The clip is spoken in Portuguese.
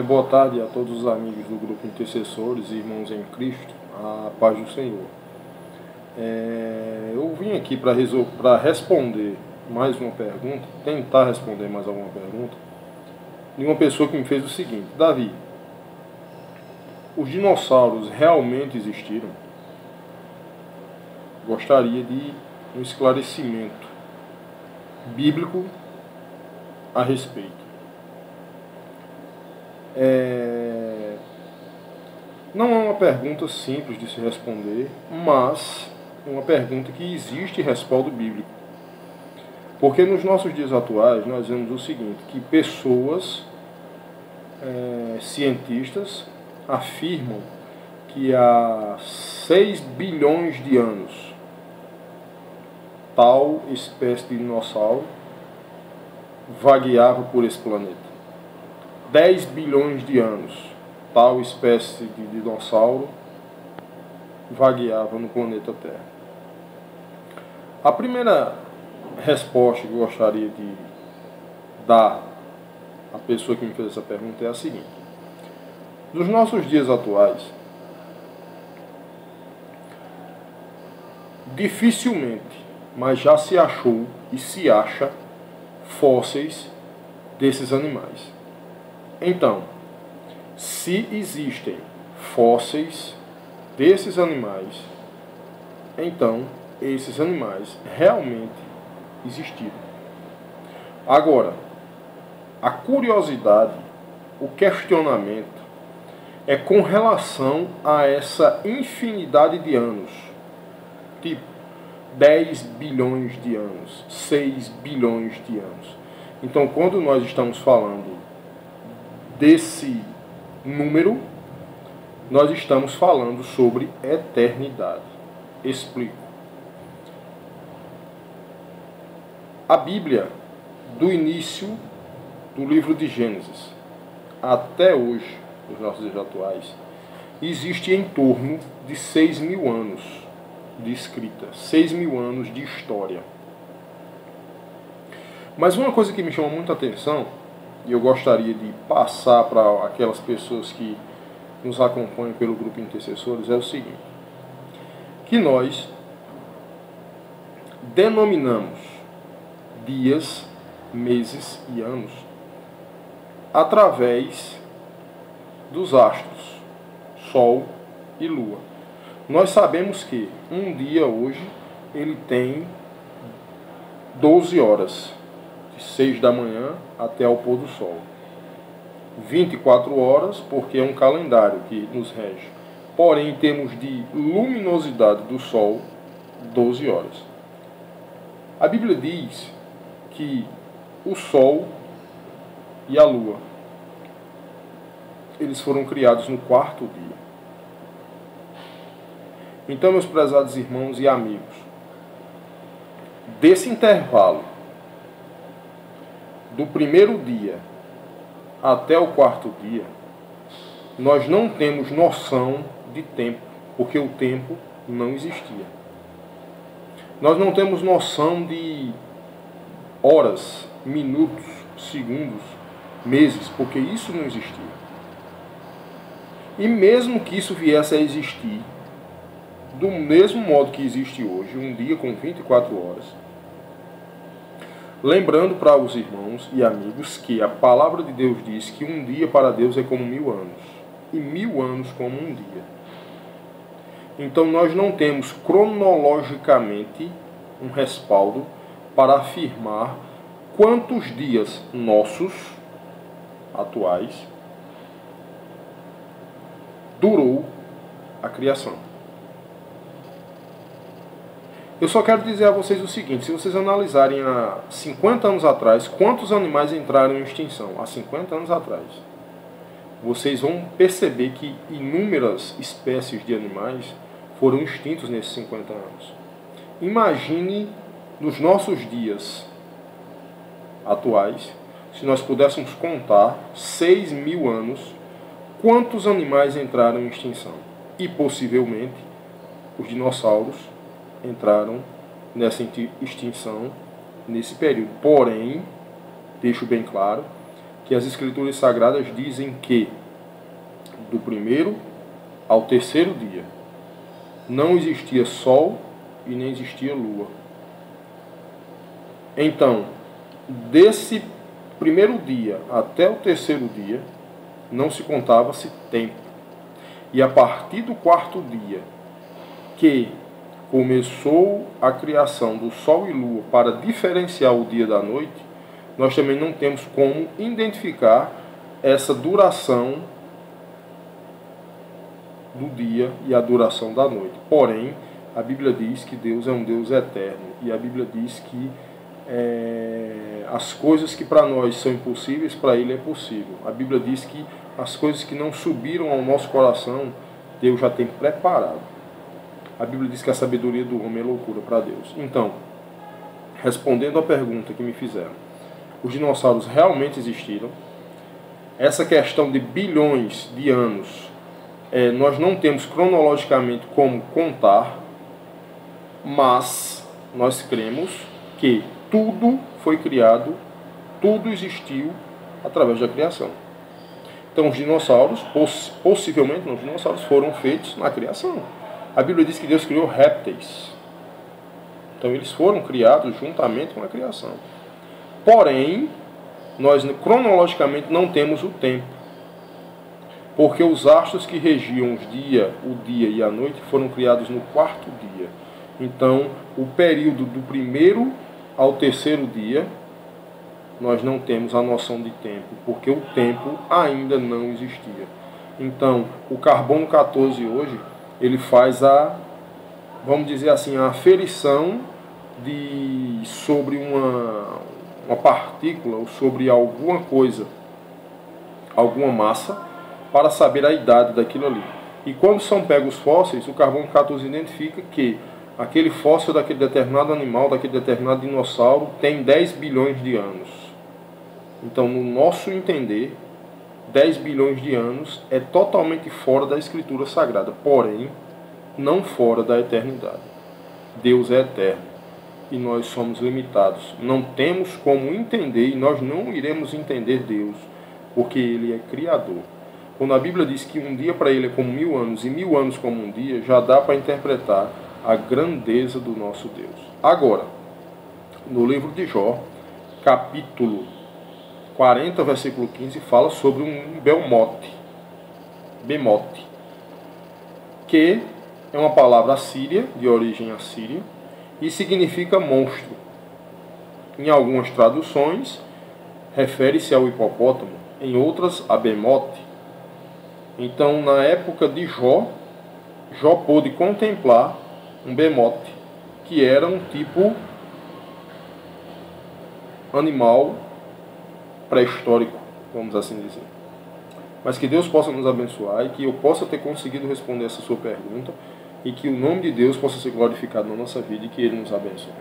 Boa tarde a todos os amigos do grupo Intercessores e Irmãos em Cristo, a paz do Senhor. Eu vim aqui para responder mais uma pergunta, tentar responder mais alguma pergunta, de uma pessoa que me fez o seguinte: Davi, os dinossauros realmente existiram? Gostaria de um esclarecimento bíblico a respeito. Não é uma pergunta simples de se responder, mas uma pergunta que existe respaldo bíblico. Porque nos nossos dias atuais nós vemos o seguinte, que pessoas, cientistas, afirmam que há 6 bilhões de anos tal espécie de dinossauro vagueava por esse planeta. 10 bilhões de anos tal espécie de dinossauro vagueava no planeta Terra. A primeira resposta que eu gostaria de dar à pessoa que me fez essa pergunta é a seguinte: nos nossos dias atuais, dificilmente, mas já se achou e se acha fósseis desses animais. Então, se existem fósseis desses animais, então esses animais realmente existiram. Agora, a curiosidade, o questionamento é com relação a essa infinidade de anos, tipo 10 bilhões de anos, 6 bilhões de anos. Então, quando nós estamos falando desse número, nós estamos falando sobre eternidade. Explico. A Bíblia, do início do livro de Gênesis até hoje, nos nossos dias atuais, existe em torno de 6.000 anos de escrita, 6.000 anos de história. Mas uma coisa que me chama muita atenção, e eu gostaria de passar para aquelas pessoas que nos acompanham pelo grupo Intercessores, é o seguinte: que nós denominamos dias, meses e anos através dos astros, Sol e Lua. Nós sabemos que um dia hoje ele tem 12 horas, de 6 da manhã até ao pôr do sol. 24 horas, porque é um calendário que nos rege. Porém, em termos de luminosidade do Sol, 12 horas. A Bíblia diz que o Sol e a Lua, eles foram criados no 4º dia. Então, meus prezados irmãos e amigos, desse intervalo, do 1º dia até o 4º dia, nós não temos noção de tempo, porque o tempo não existia. Nós não temos noção de horas, minutos, segundos, meses, porque isso não existia. E mesmo que isso viesse a existir, do mesmo modo que existe hoje, um dia com 24 horas, lembrando para os irmãos e amigos que a palavra de Deus diz que um dia para Deus é como 1000 anos, e 1000 anos como um dia. Então nós não temos cronologicamente um respaldo para afirmar quantos dias nossos, atuais, durou a criação. Eu só quero dizer a vocês o seguinte: se vocês analisarem há 50 anos atrás, quantos animais entraram em extinção? Há 50 anos atrás. Vocês vão perceber que inúmeras espécies de animais foram extintos nesses 50 anos. Imagine nos nossos dias atuais, se nós pudéssemos contar 6.000 anos, quantos animais entraram em extinção. E possivelmente os dinossauros entraram nessa extinção nesse período. Porém, deixo bem claro que as Escrituras Sagradas dizem que do primeiro ao terceiro dia não existia sol e nem existia lua. Então, desse primeiro dia até o terceiro dia, não se contava-se tempo. E a partir do quarto dia, que começou a criação do sol e lua para diferenciar o dia da noite, nós também não temos como identificar essa duração do dia e a duração da noite. Porém, a Bíblia diz que Deus é um Deus eterno. E a Bíblia diz que as coisas que para nós são impossíveis, para Ele é possível. A Bíblia diz que as coisas que não subiram ao nosso coração, Deus já tem preparado. A Bíblia diz que a sabedoria do homem é loucura para Deus. Então, respondendo à pergunta que me fizeram, os dinossauros realmente existiram. Essa questão de bilhões de anos, nós não temos cronologicamente como contar, mas nós cremos que tudo foi criado, tudo existiu através da criação. Então os dinossauros, possivelmente os dinossauros foram feitos na criação. A Bíblia diz que Deus criou répteis. Então eles foram criados juntamente com a criação. Porém, nós cronologicamente não temos o tempo. Porque os astros que regiam o dia e a noite foram criados no quarto dia. Então, o período do primeiro ao terceiro dia, nós não temos a noção de tempo, porque o tempo ainda não existia. Então, o carbono 14 hoje, ele faz vamos dizer assim, a aferição sobre uma partícula ou sobre alguma coisa, alguma massa, para saber a idade daquilo ali. E quando são pegos fósseis, o carbono 14 identifica que aquele fóssil daquele determinado animal, daquele determinado dinossauro, tem 10 bilhões de anos. Então, no nosso entender, 10 bilhões de anos é totalmente fora da Escritura Sagrada, porém, não fora da eternidade. Deus é eterno e nós somos limitados. Não temos como entender e nós não iremos entender Deus, porque Ele é Criador. Quando a Bíblia diz que um dia para Ele é como 1000 anos e 1000 anos como um dia, já dá para interpretar a grandeza do nosso Deus. Agora, no livro de Jó, capítulo 40, versículo 15, fala sobre um Bemote, que é uma palavra assíria, de origem assíria, e significa monstro. Em algumas traduções, refere-se ao hipopótamo, em outras, a Bemote. Então, na época de Jó pôde contemplar um Bemote, que era um tipo animal pré-histórico, vamos assim dizer. Mas que Deus possa nos abençoar e que eu possa ter conseguido responder essa sua pergunta e que o nome de Deus possa ser glorificado na nossa vida e que Ele nos abençoe.